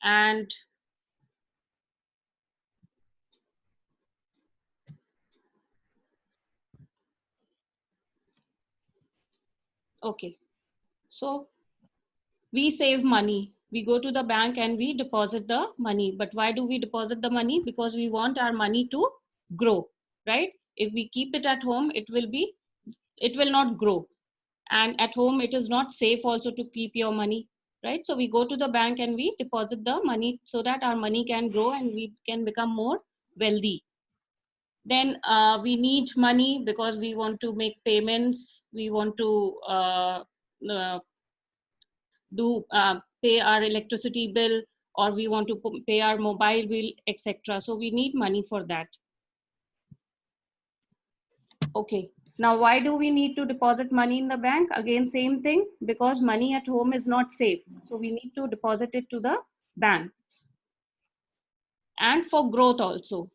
And okay, so we save money. We go to the bank and we deposit the money. But why do we deposit the money? Because we want our money to grow, right? If we keep it at home, it will not grow. And at home, it is not safe also to keep your money, right? So we go to the bank and we deposit the money so that our money can grow and we can become more wealthy. Then we need money because we want to make payments. We want to uh, do pay our electricity bill, or we want to pay our mobile bill, etc. So we need money for that. Okay, now why do we need to deposit money in the bank? Again, same thing, because money at home is not safe, so we need to deposit it to the bank. And for growth also,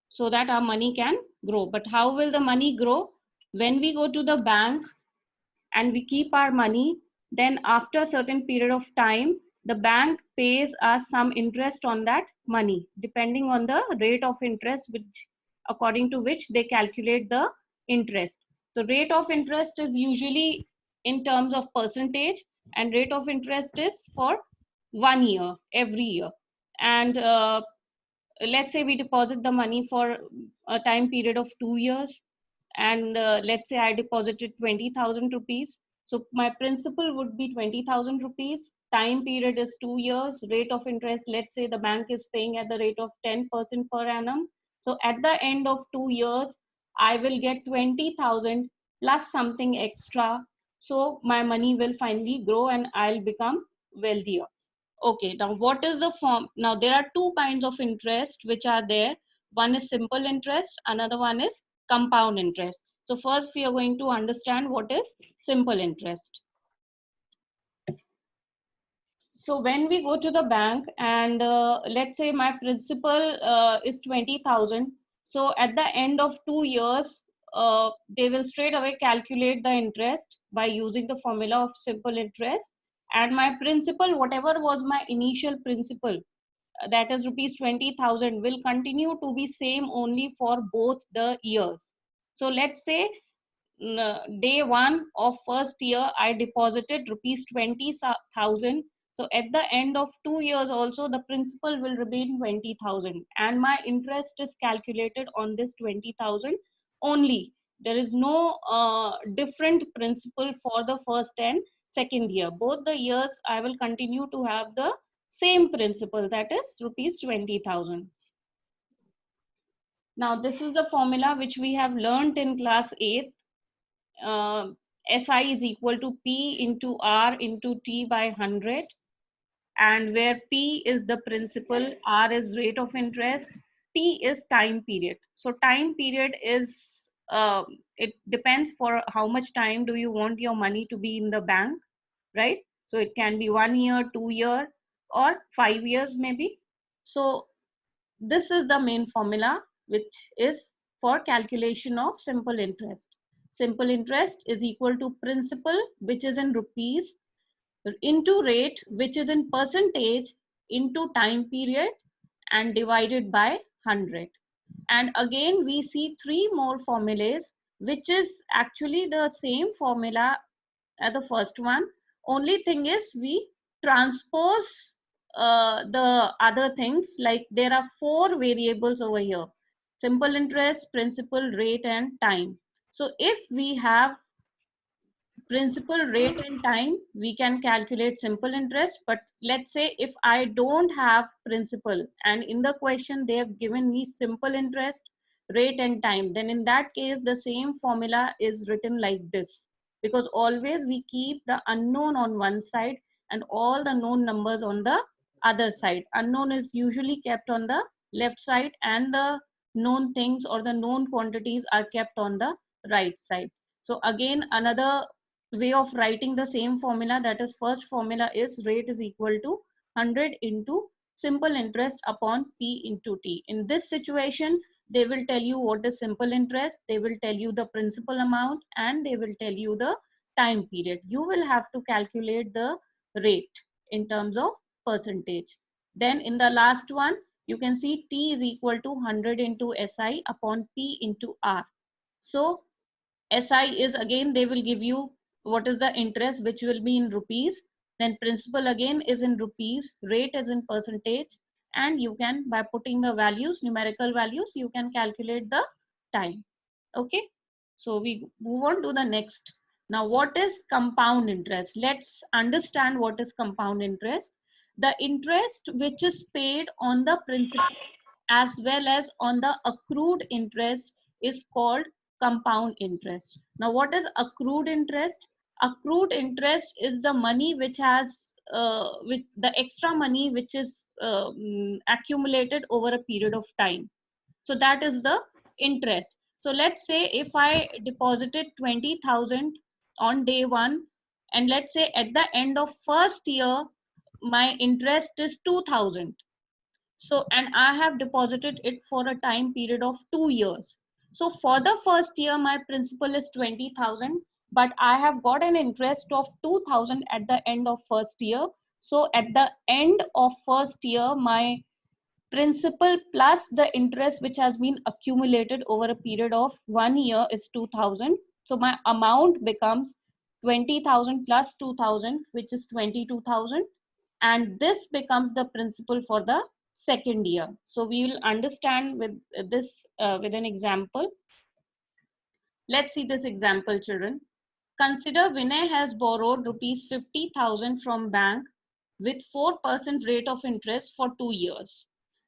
so that our money can grow. But how will the money grow? When we go to the bank and we keep our money, then after a certain period of time, the bank pays us some interest on that money, depending on the rate of interest, which according to which they calculate the interest. So rate of interest is usually in terms of percentage, and rate of interest is for 1 year, every year. And let's say we deposit the money for a time period of 2 years, and let's say I deposited 20,000 rupees. So my principal would be 20,000 rupees. Time period is 2 years. Rate of interest, let's say the bank is paying at the rate of 10% per annum. So at the end of 2 years, I will get 20,000 plus something extra. So my money will finally grow and I'll become wealthier. Okay, now what is the form? Now there are two kinds of interest which are there. One is simple interest, another one is compound interest. So first we are going to understand what is simple interest. So when we go to the bank and let's say my principal is 20,000. So at the end of 2 years, they will straight away calculate the interest by using the formula of simple interest. And my principal, whatever was my initial principal, that is rupees 20,000, will continue to be same only for both the years. So let's say day one of first year I deposited rupees 20,000. So at the end of 2 years also the principal will remain 20,000, and my interest is calculated on this 20,000 only. There is no different principal for the first and second year. Both the years I will continue to have the same principal, that is rupees 20,000. Now this is the formula which we have learned in class 8. SI is equal to P into R into T by 100, and where P is the principal, R is rate of interest, T is time period. So time period is, it depends for how much time do you want your money to be in the bank, right? So it can be 1 year, 2 year, or 5 years maybe. So this is the main formula which is for calculation of simple interest. Simple interest is equal to principal, which is in rupees, into rate, which is in percentage, into time period, and divided by 100. And again, we see three more formulas, which is actually the same formula as the first one. Only thing is we transpose the other things, like there are four variables over here: simple interest, principal, rate, and time. So if we have principal, rate, and time, we can calculate simple interest. But let's say if I don't have principal and in the question they have given me simple interest, rate, and time, then in that case the same formula is written like this, because always we keep the unknown on one side and all the known numbers on the other side. Unknown is usually kept on the left side, and the known things or the known quantities are kept on the right side. So again, another way of writing the same formula, that is first formula is rate is equal to 100 into simple interest upon P into T. In this situation, they will tell you what is simple interest, they will tell you the principal amount, and they will tell you the time period. You will have to calculate the rate in terms of percentage. Then in the last one, you can see T is equal to 100 into SI upon P into R. So SI is, again, they will give you what is the interest, which will be in rupees. Then principal again is in rupees, rate is in percentage, and you can, by putting the values, numerical values, you can calculate the time. Okay, so we move on to the next. Now, what is compound interest? Let's understand what is compound interest. The interest which is paid on the principal as well as on the accrued interest is called compound interest. Now, what is accrued interest? Accrued interest is the money which has, with the extra money which is accumulated over a period of time. So that is the interest. So let's say if I deposited 20,000 on day one, and let's say at the end of first year, my interest is 2,000. So, and I have deposited it for a time period of 2 years. So for the first year, my principal is 20,000, but I have got an interest of 2,000 at the end of first year. So at the end of first year, my principal plus the interest which has been accumulated over a period of 1 year is 2,000. So my amount becomes 20,000 plus 2,000, which is 22,000. And this becomes the principal for the second year. So we will understand with this with an example. Let's see this example, children. Consider Vinay has borrowed rupees 50,000 from bank with 4% rate of interest for 2 years.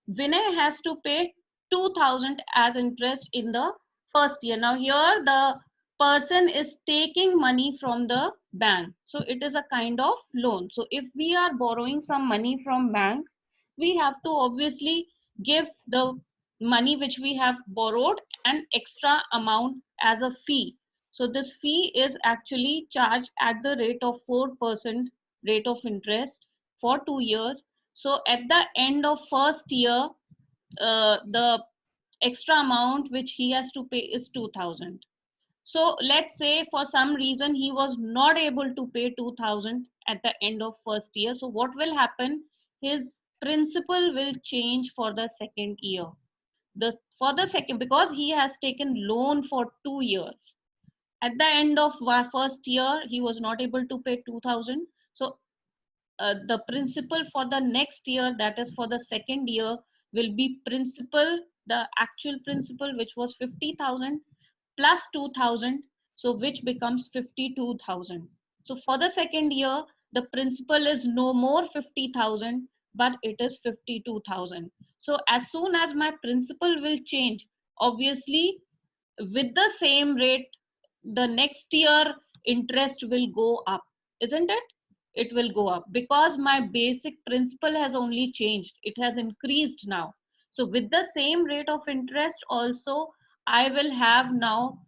Vinay has to pay 2,000 as interest in the first year. Now here the person is taking money from the bank. So it is a kind of loan. So if we are borrowing some money from bank, we have to obviously give the money which we have borrowed an extra amount as a fee. So this fee is actually charged at the rate of 4% rate of interest for 2 years. So at the end of first year, the extra amount which he has to pay is 2,000. So let's say for some reason he was not able to pay 2,000 at the end of first year. So what will happen? His principal will change for the second year. The for the second, because he has taken loan for 2 years. At the end of first year, he was not able to pay 2,000. So the principal for the next year, that is for the second year, will be principal, the actual principal, which was 50,000 plus 2,000, so which becomes 52,000. So for the second year, the principal is no more 50,000, but it is 52,000. So as soon as my principal will change, obviously with the same rate, the next year interest will go up, isn't it? It will go up because my basic principal has only changed, it has increased now. So with the same rate of interest also, I will have now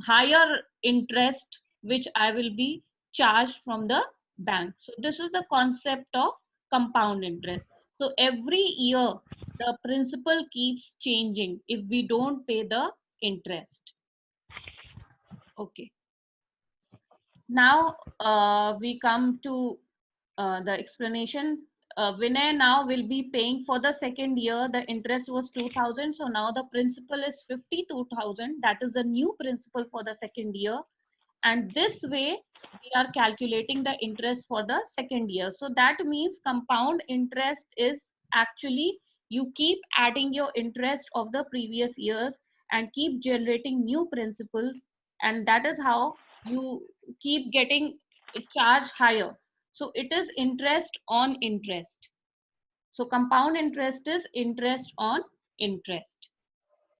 higher interest which I will be charged from the bank. So this is the concept of compound interest. So every year the principal keeps changing if we don't pay the interest. Okay. Now we come to the explanation. Vinay now will be paying for the second year. The interest was 2,000. So now the principal is 52,000. That is a new principal for the second year. And this way we are calculating the interest for the second year. So that means compound interest is actually you keep adding your interest of the previous years and keep generating new principles, and that is how you keep getting charged higher. So it is interest on interest. So compound interest is interest on interest.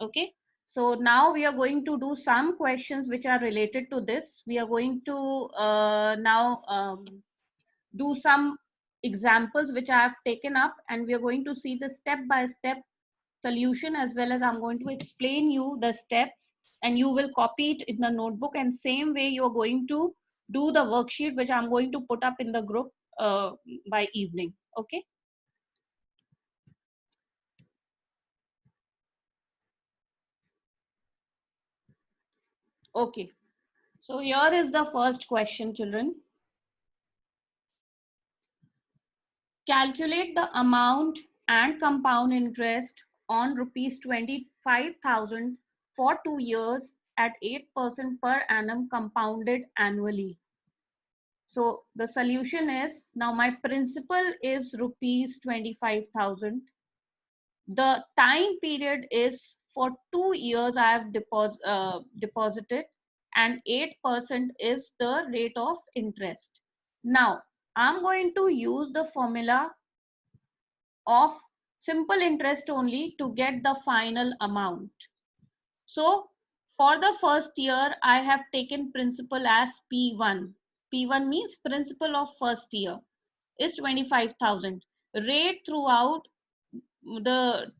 Okay. So now we are going to do some questions which are related to this. We are going to now do some examples which I have taken up, and we are going to see the step by step solution, as well as I'm going to explain you the steps, and you will copy it in the notebook, and same way you're going to do the worksheet which I'm going to put up in the group by evening. Okay. Okay. So here is the first question, children. Calculate the amount and compound interest on rupees 25,000 for 2 years at 8% per annum compounded annually. So the solution is, now my principal is rupees 25,000. The time period is for 2 years I have deposited, and 8% is the rate of interest. Now I'm going to use the formula of simple interest only to get the final amount. So for the first year, I have taken principal as P1. P1 means principal of first year is 25,000. Rate throughout the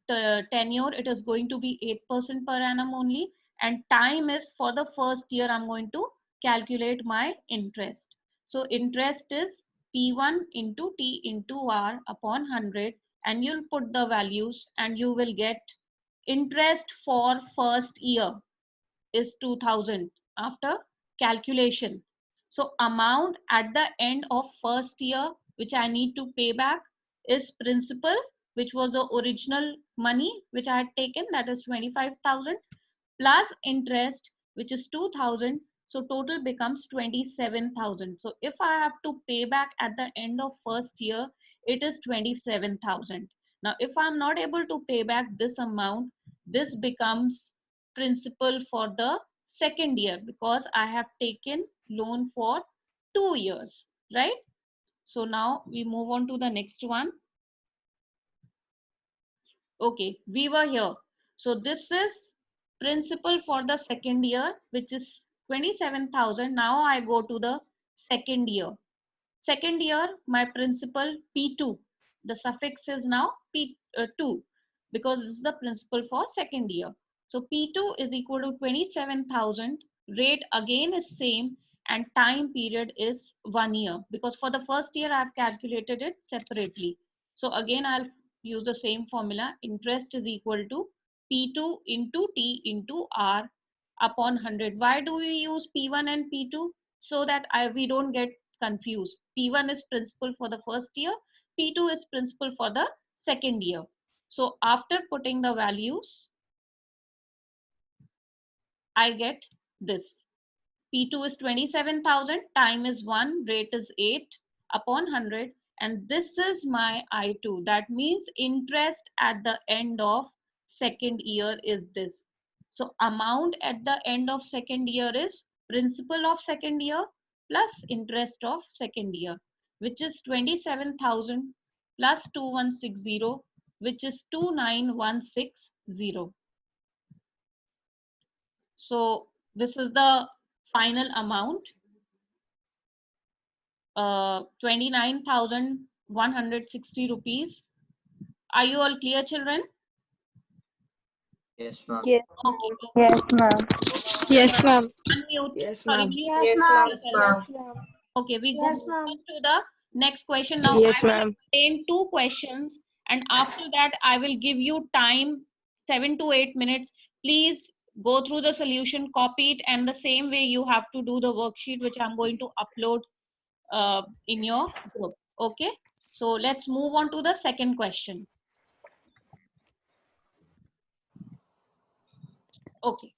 tenure, it is going to be 8% per annum only. And time is for the first year, I'm going to calculate my interest. So interest is P1 into T into R upon 100, and you'll put the values and you will get interest for first year is 2000 after calculation. So amount at the end of first year which I need to pay back is principal, which was the original money which I had taken, that is 25,000, plus interest which is 2000. So total becomes 27,000. So if I have to pay back at the end of first year, it is 27,000. Now if I'm not able to pay back this amount, this becomes principal for the second year because I have taken loan for 2 years, right? So now we move on to the next one. Okay, we were here. So this is principal for the second year, which is 27,000. Now I go to the second year. Second year, my principal P2. The suffix is now P2 because it's the principal for second year. So P2 is equal to 27,000. Rate again is same, and time period is 1 year because for the first year I've calculated it separately. So again I'll use the same formula. Interest is equal to P2 into T into R upon 100. Why do we use P1 and P2? So that we don't get confused. P1 is principal for the first year, P2 is principal for the second year. So after putting the values, I get this. P2 is 27,000, time is 1, rate is 8 upon 100, and this is my I2. That means interest at the end of second year is this. So amount at the end of second year is principal of second year plus interest of second year, which is 27,000 plus 2160, which is 29,160. So this is the final amount, 29,160 rupees. Are you all clear, children? Yes, ma'am. Yes, Okay. yes, ma'am. Yes, ma'am. Unmute. Yes, Sorry, ma'am. mute Yes, yourself. ma'am. Okay, we Yes, go ma'am. on to the next question now. Yes, I will ma'am. explain 2 questions, and after that I will give you time 7 to 8 minutes. Please go through the solution, copy it, and the same way you have to do the worksheet which I'm going to upload in your group. Okay, so let's move on to the second question. Okay,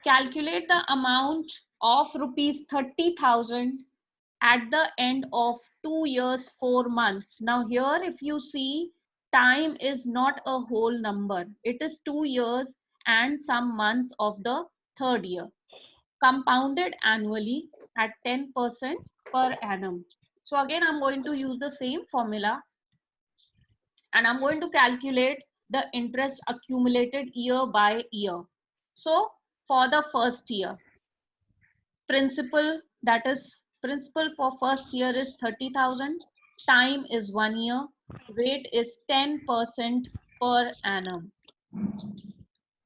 calculate the amount of rupees 30,000 at the end of 2 years 4 months. Now here if you see, time is not a whole number, it is 2 years and some months of the third year, compounded annually at 10% per annum. So again I'm going to use the same formula, and I'm going to calculate the interest accumulated year by year. So for the first year, principal, that is principal for first year is 30,000, time is 1 year, rate is 10% per annum.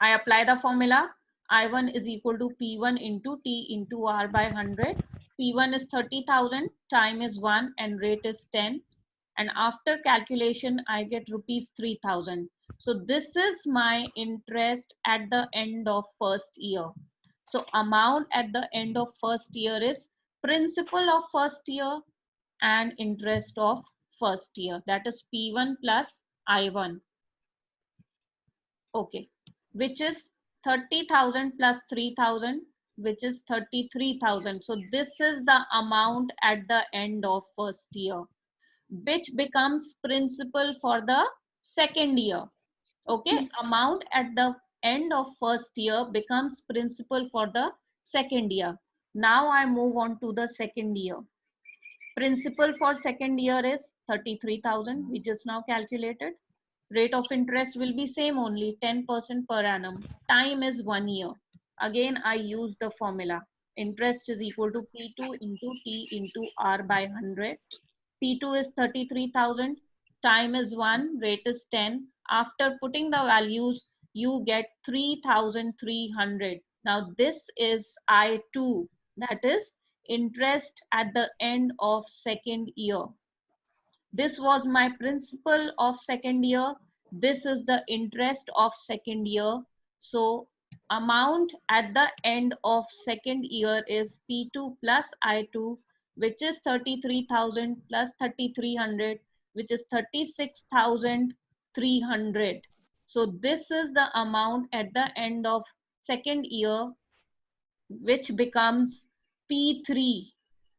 I apply the formula. I1 is equal to P1 into T into R by 100. P1 is 30,000, time is 1 and rate is 10. And after calculation, I get rupees 3,000. So this is my interest at the end of first year. So amount at the end of first year is principal of first year and interest of first year, that is P1 plus I1. Okay, which is 30,000 plus 3,000, which is 33,000. So this is the amount at the end of first year, which becomes principal for the second year. Okay, amount at the end of first year becomes principal for the second year. Now I move on to the second year. Principal for second year is 33,000, we just now calculated. Rate of interest will be same only, 10% per annum. Time is 1 year. Again, I use the formula. Interest is equal to P2 into T into R by 100. P2 is 33,000. Time is 1. Rate is 10. After putting the values, you get 3,300. Now this is I2. That is interest at the end of second year. This was my principal of second year. This is the interest of second year. So amount at the end of second year is P2 plus I2, which is 33,000 plus 3,300, which is 36,300. So this is the amount at the end of second year, which becomes P3,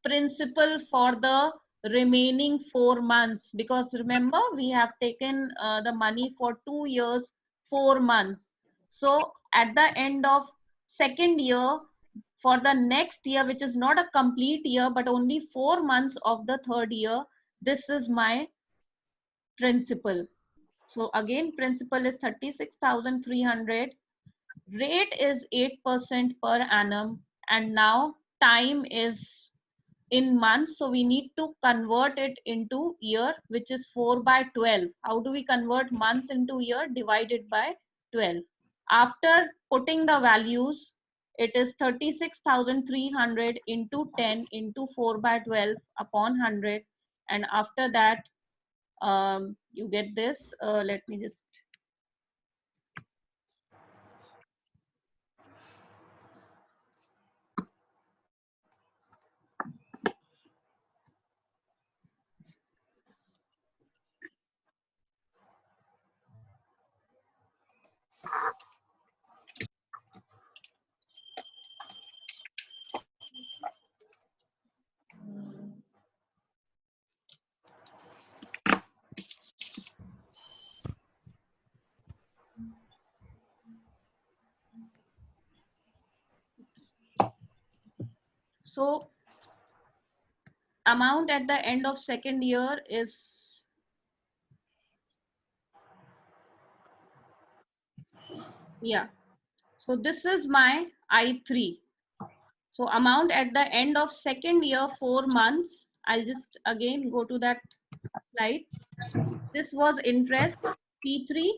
principal for the remaining 4 months. Because remember, we have taken the money for 2 years, 4 months. So at the end of second year, for the next year, which is not a complete year, but only 4 months of the third year, this is my principal. So again, principal is 36,300. Rate is 8% per annum, and now time is in months, so we need to convert it into year, which is 4 by 12. How do we convert months into year? Divided by 12. After putting the values, it is 36,300 into 10 into 4 by 12 upon 100, and after that you get this. Let me just so amount at the end of second year is, yeah, so this is my I3. So amount at the end of second year, 4 months. I'll just again go to that slide. This was interest, P3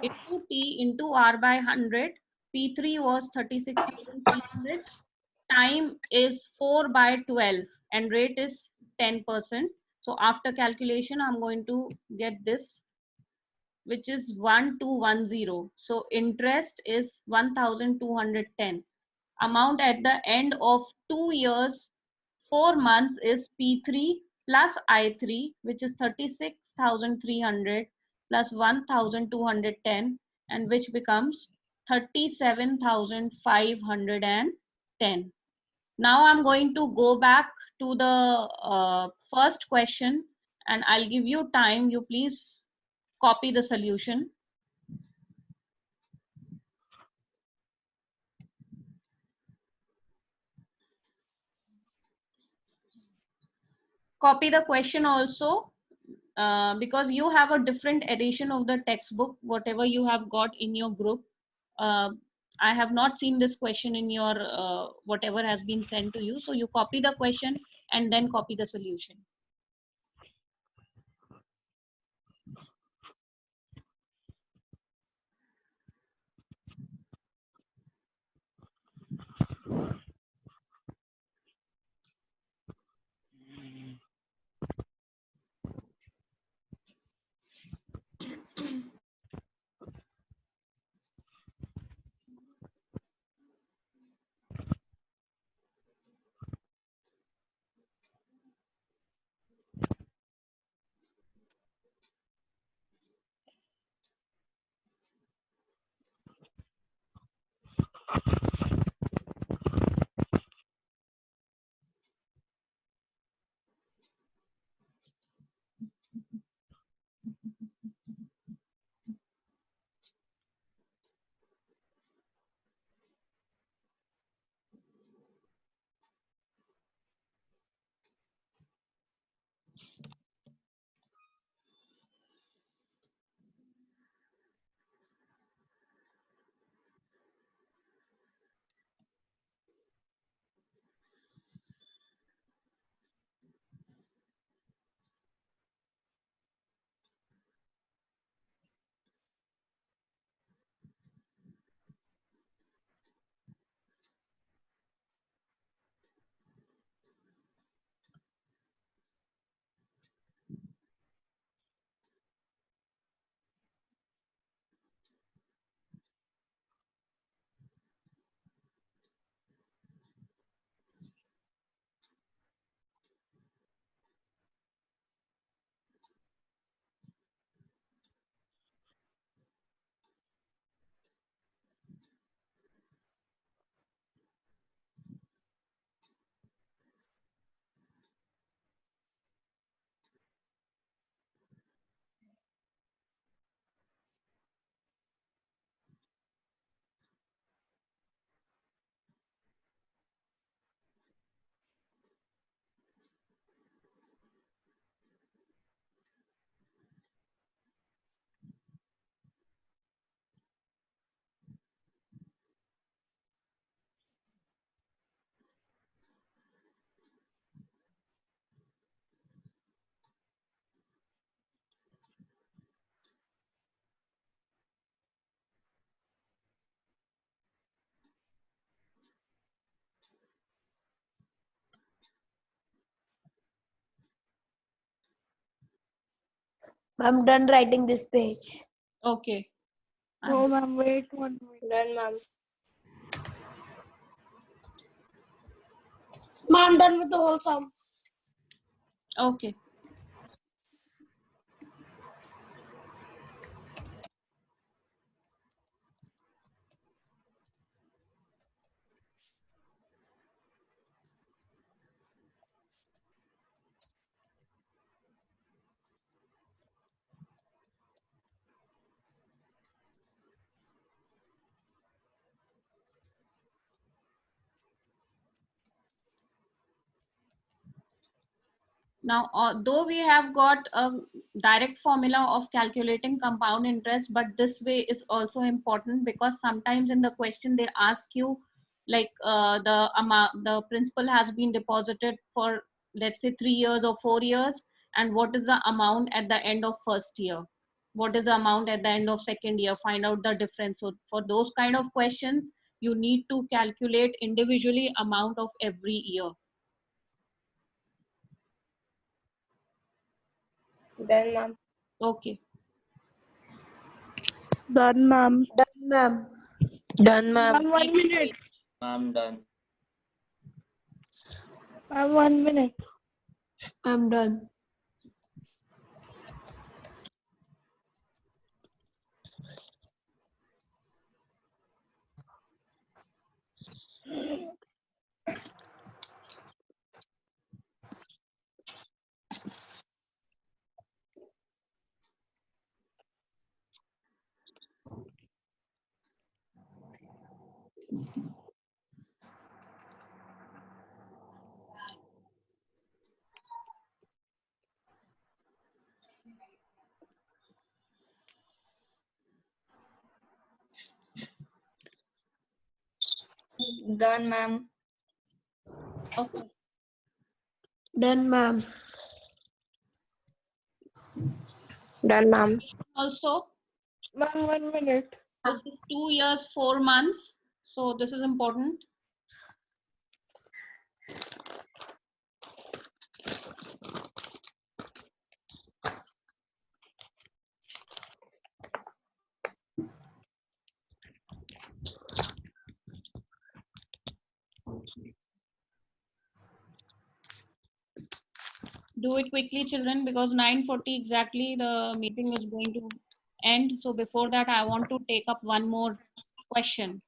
into T into R by 100. P3 was 36,300. Time is 4 by 12 and rate is 10%. So after calculation, I'm going to get this, which is 1210. So interest is 1,210. Amount at the end of 2 years, 4 months is P3 plus I3, which is 36,300 plus 1,210, and which becomes 37,510. Now I'm going to go back to the first question, and I'll give you time. You please copy the solution. Copy the question also, because you have a different edition of the textbook, whatever you have got in your group. Uh, I have not seen this question in your whatever has been sent to you. So you copy the question and then copy the solution. I'm done writing this page. Okay. No, ma'am, wait 1 minute. Done, ma'am. I'm done with the whole sum. Okay. Now, though we have got a direct formula of calculating compound interest, but this way is also important because sometimes in the question they ask you like the amount, the principal has been deposited for let's say 3 years or 4 years, and what is the amount at the end of first year? What is the amount at the end of second year? Find out the difference. So for those kind of questions, you need to calculate individually amount of every year. Done, ma'am. Okay. Done, ma'am. Done, ma'am. Done, ma'am. Ma'am, 1 minute. I'm done. Ma'am, 1 minute. I'm done. Done, ma'am. Okay. Done, ma'am. Done, ma'am. Also, Ma'am, 1 minute. this is 2 years, 4 months. So this is important. Do it quickly, children, because 9:40 exactly the meeting is going to end. So before that, I want to take up one more question.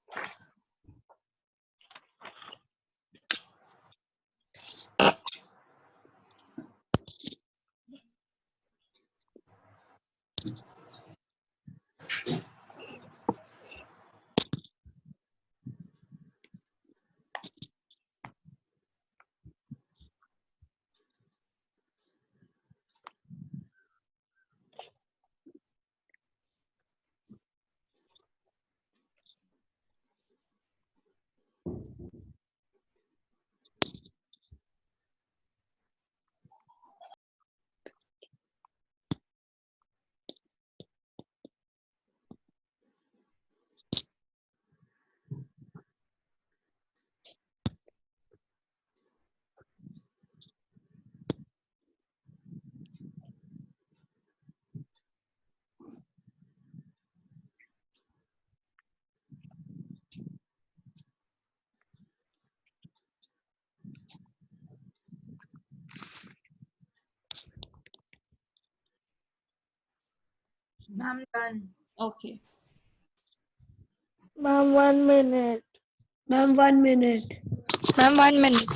I'm done. Okay. Ma'am, 1 minute. Ma'am, 1 minute. Ma'am, 1 minute.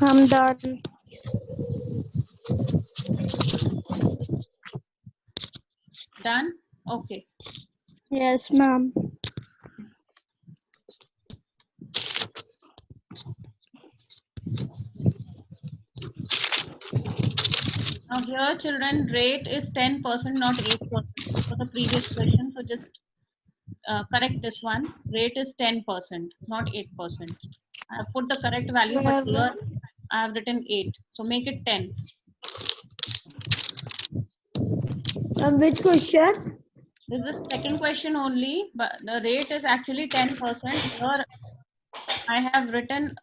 I'm done. Done? Okay. Yes, ma'am. Now here children, rate is 10%, not 8%. This was the previous question, so just correct this one. Rate is 10%, not 8%. I have put the correct value, but here I have written 8. So make it 10. Which question? This is the second question only, but the rate is actually 10%. Here I have written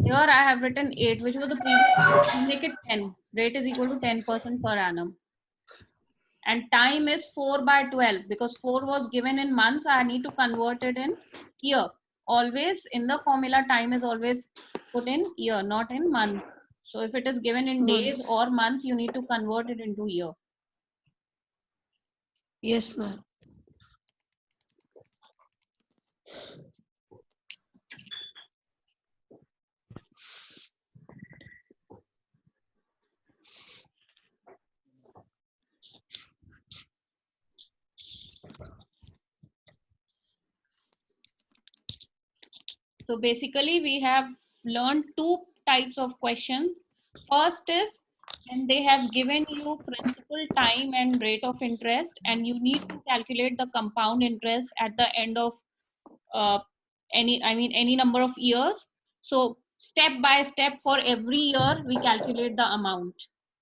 here I have written 8, which was the previous. You make it 10. Rate is equal to 10% per annum. And time is 4 by 12 because 4 was given in months. I need to convert it in year. Always in the formula, time is always put in year, not in months. So if it is given in days or months, you need to convert it into year. Yes, ma'am. So basically we have learned two types of questions. First is when they have given you principal, time and rate of interest, and you need to calculate the compound interest at the end of uh, any number of years. So step by step for every year we calculate the amount.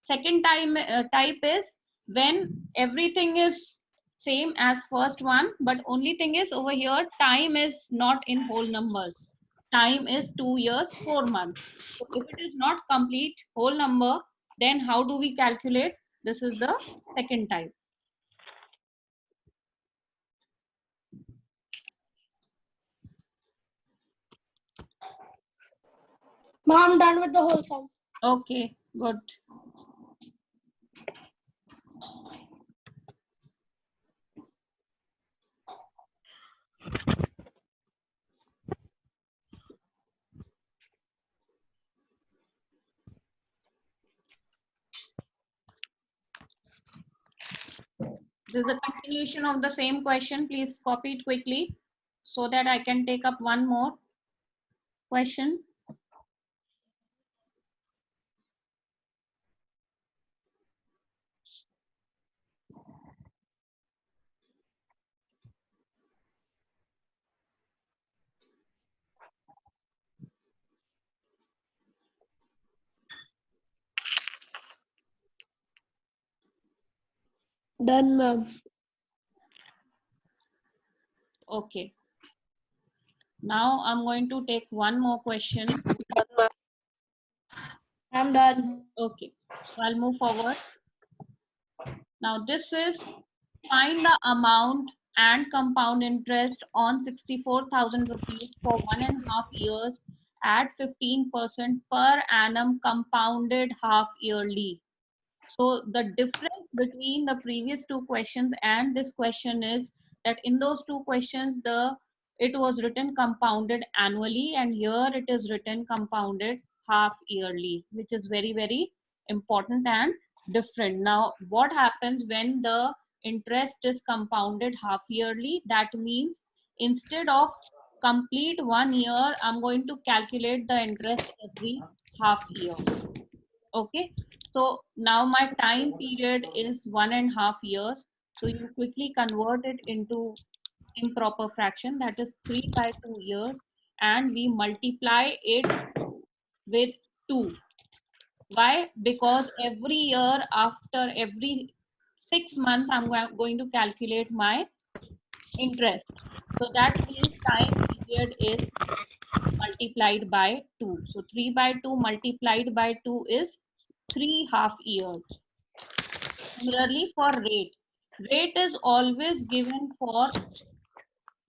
Second type is when everything is same as first one, but only thing is over here time is not in whole numbers. Time is 2 years 4 months. So if it is not complete whole number, then how do we calculate? This is the second type. Mom, done with the whole sum. Okay, good. This is a continuation of the same question. Please copy it quickly so that I can take up one more question. Done, ma'am. Okay. Now I'm going to take one more question. I'm done. Okay. So I'll move forward. Now this is find the amount and compound interest on 64,000 rupees for 1.5 years at 15% per annum compounded half yearly. So the difference between the previous two questions and this question is that in those two questions, it was written compounded annually, and here it is written compounded half yearly, which is very, very important and different. Now, what happens when the interest is compounded half yearly? That means instead of complete 1 year, I'm going to calculate the interest every half year. Okay, so now my time period is 1.5 years. So you quickly convert it into improper fraction, that is 3 by 2 years, and we multiply it with 2. Why? Because every year after every 6 months I'm going to calculate my interest. So that means time period is multiplied by 2. So 3 by 2 multiplied by 2 is 3 half years. Similarly for rate, rate is always given for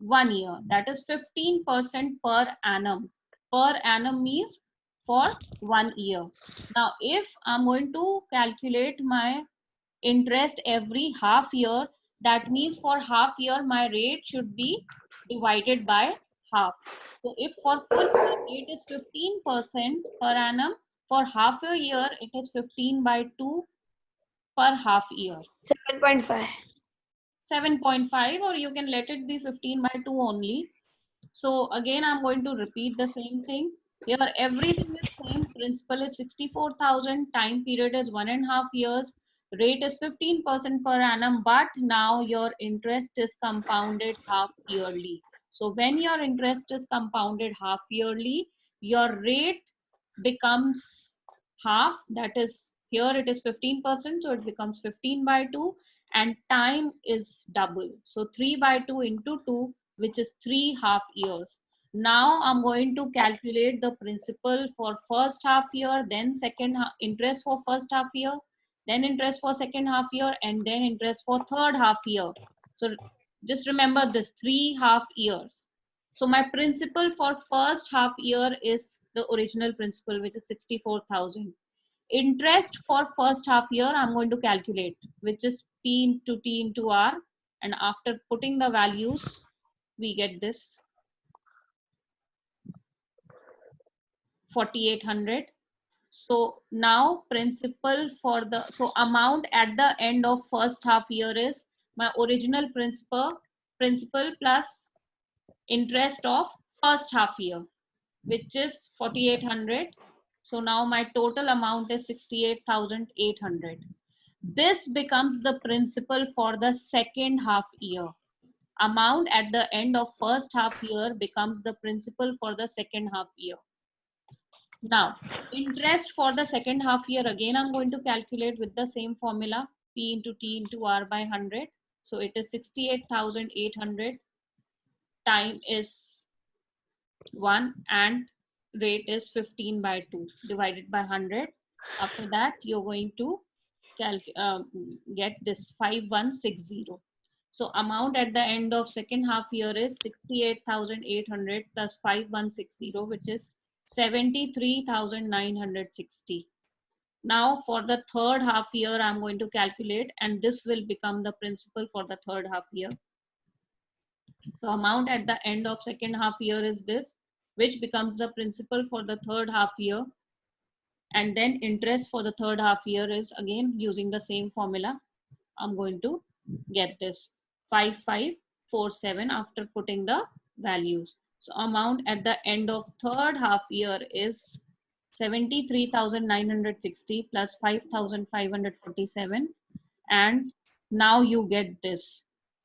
1 year, that is 15% per annum. Per annum means for 1 year. Now if I'm going to calculate my interest every half year, that means for half year my rate should be divided by half. So if for full year rate is 15% per annum, for half a year it is 15 by 2 per half year. 7.5. 7.5, or you can let it be 15 by 2 only. So again I'm going to repeat the same thing. Here everything is same. Principal is 64,000. Time period is 1.5 years. Rate is 15% per annum. But now your interest is compounded half yearly. So when your interest is compounded half yearly, your rate becomes half. That is, here it is 15%. So it becomes 15 by 2. And time is double. So 3 by 2 into 2, which is 3 half years. Now I'm going to calculate the principal for first half year, then interest for first half year, then interest for second half year, and then interest for third half year. So just remember this, 3 half years. So my principal for first half year is the original principal, which is 64,000. Interest for first half year I'm going to calculate, which is P into T into R, and after putting the values we get this 4,800. So now principal for the, so amount at the end of first half year is my original principal plus interest of first half year, which is 4,800. So now my total amount is 68,800. This becomes the principal for the second half year. Amount at the end of first half year becomes the principal for the second half year. Now, interest for the second half year, again, I'm going to calculate with the same formula, P into T into R by 100. So it is 68,800. Time is 1 and rate is 15 by 2 divided by 100. After that, you're going to get this 5160. So amount at the end of second half year is 68,800 plus 5160, which is 73,960. Now for the third half year, I'm going to calculate, and this will become the principal for the third half year. So amount at the end of second half year is this, which becomes the principal for the third half year. And then interest for the third half year is again using the same formula. I'm going to get this 5547 after putting the values. So amount at the end of third half year is 73,960 plus 5,547, and now you get this.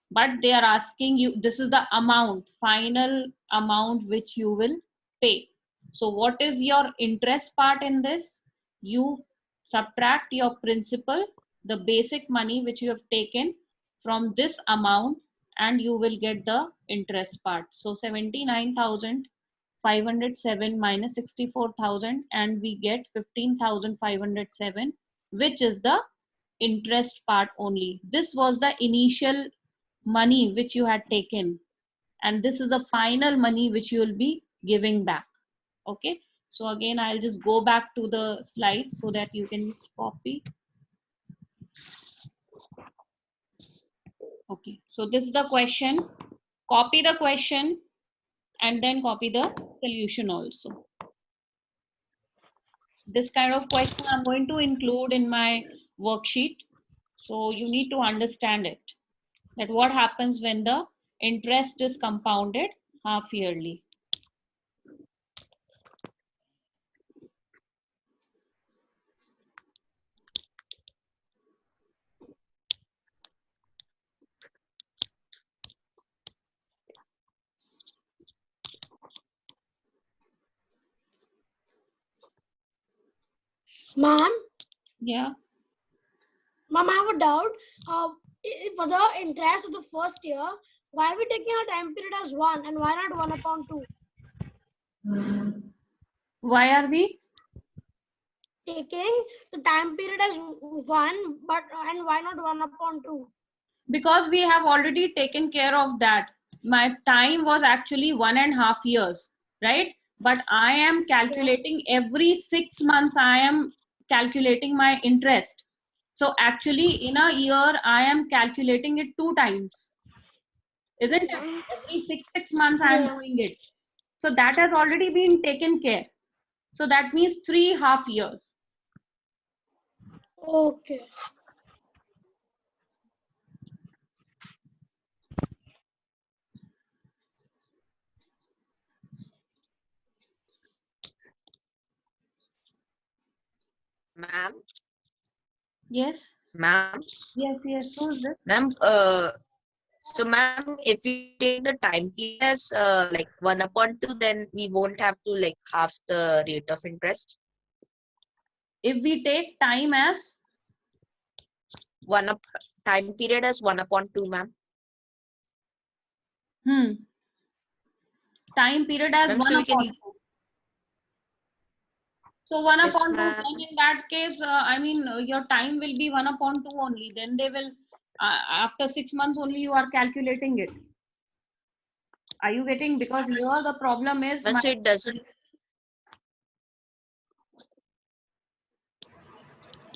But they are asking you, this is the amount, final amount which you will pay. So what is your interest part in this? You subtract your principal, the basic money which you have taken from this amount, and you will get the interest part. So 79,507 minus 64,000, and we get 15,507, which is the interest part only. This was the initial money which you had taken, and this is the final money which you will be giving back. Okay, so again I'll just go back to the slides so that you can just copy. Okay, so this is the question. Copy the question and then copy the solution also. This kind of question I'm going to include in my worksheet, so you need to understand it, that what happens when the interest is compounded half yearly. Ma'am, Yeah. ma'am, I have a doubt. For the interest of the first year, why are we taking our time period as 1 and why not 1/2? Why are we Taking the time period as 1, but and why not 1/2? because we have already taken care of that. My time was actually 1.5 years, right? But I am calculating every 6 months, I am calculating my interest. So actually in a year, I am calculating it 2 times, isn't it? Every six months I am doing it. So that has already been taken care. So that means 3 half years. Okay. Ma'am, Yes. ma'am, Yes. Yes. Who's this? ma'am. So, ma'am, if we take the time period as like 1/2, then we won't have to like half the rate of interest. If we take time as Time period as 1/2, ma'am. time period as Ma'am, 1 so we can. upon 2. So 1 Yes, upon 2, ma'am. then in that case, I mean, your time will be 1 upon 2 only. Then they will, after 6 months only you are calculating it. Are you getting? Because here the problem is Ma'am, so it doesn't.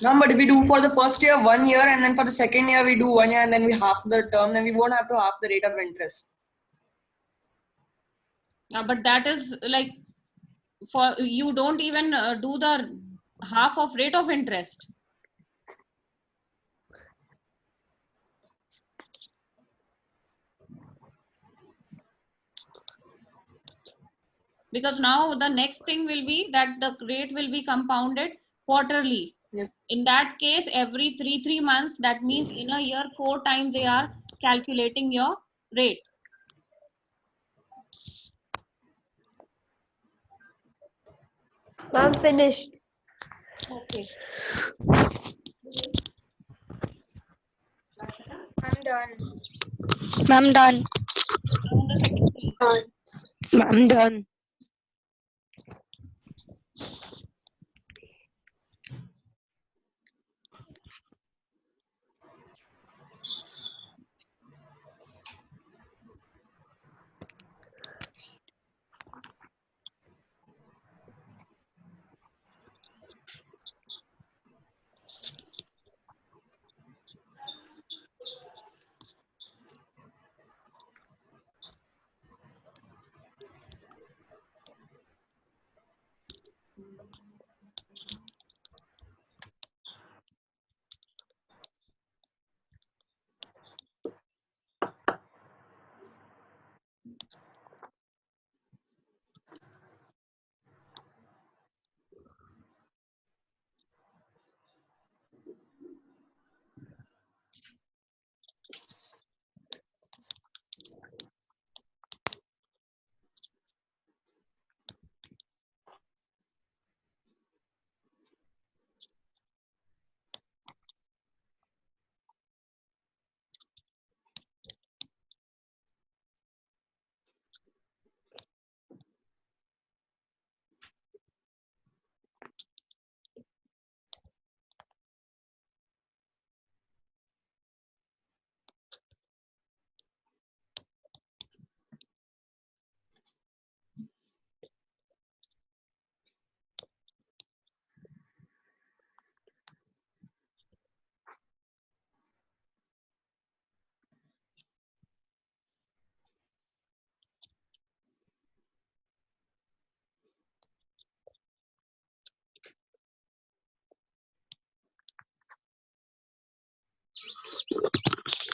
No, but if we do for the first year 1 year, and then for the second year we do 1 year, and then we half the term, then we won't have to half the rate of interest. but that is like, for you don't even do the half of rate of interest. Because now the next thing will be that the rate will be compounded quarterly. Yes. In that case, every 3 months, that means in a year 4 times they are calculating your rate. I'm finished. Okay. I'm done. I'm done. On the second page. I'm done.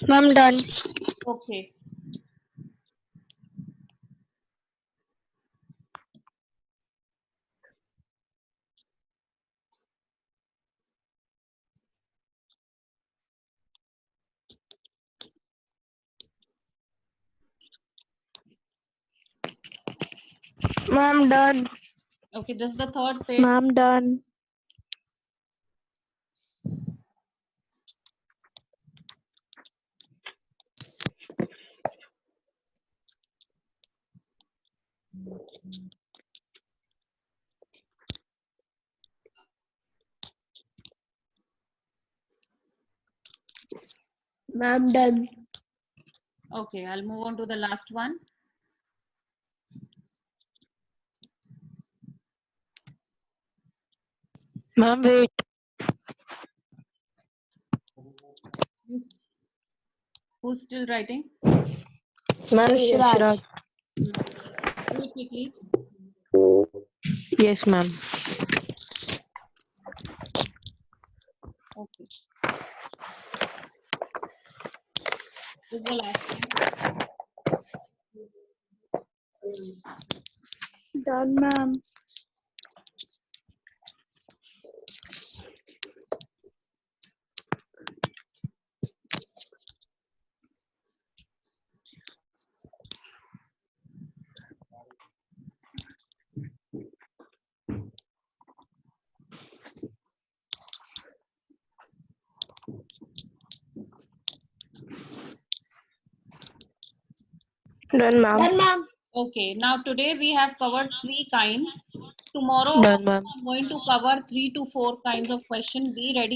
I'm done. Okay. I'm done. Okay, this is the third page. I'm done. I'm done. Okay, I'll move on to the last one. Ma'am, wait. Who's still writing? Ma'am, Yashraj. Do it quickly. Yes, ma'am. Okay. This is the last one. Done, ma'am. Done, ma'am. Done, ma'am. Okay, now today we have covered 3 kinds. Tomorrow Done, ma'am. I'm going to cover 3 to 4 kinds of question. Be ready.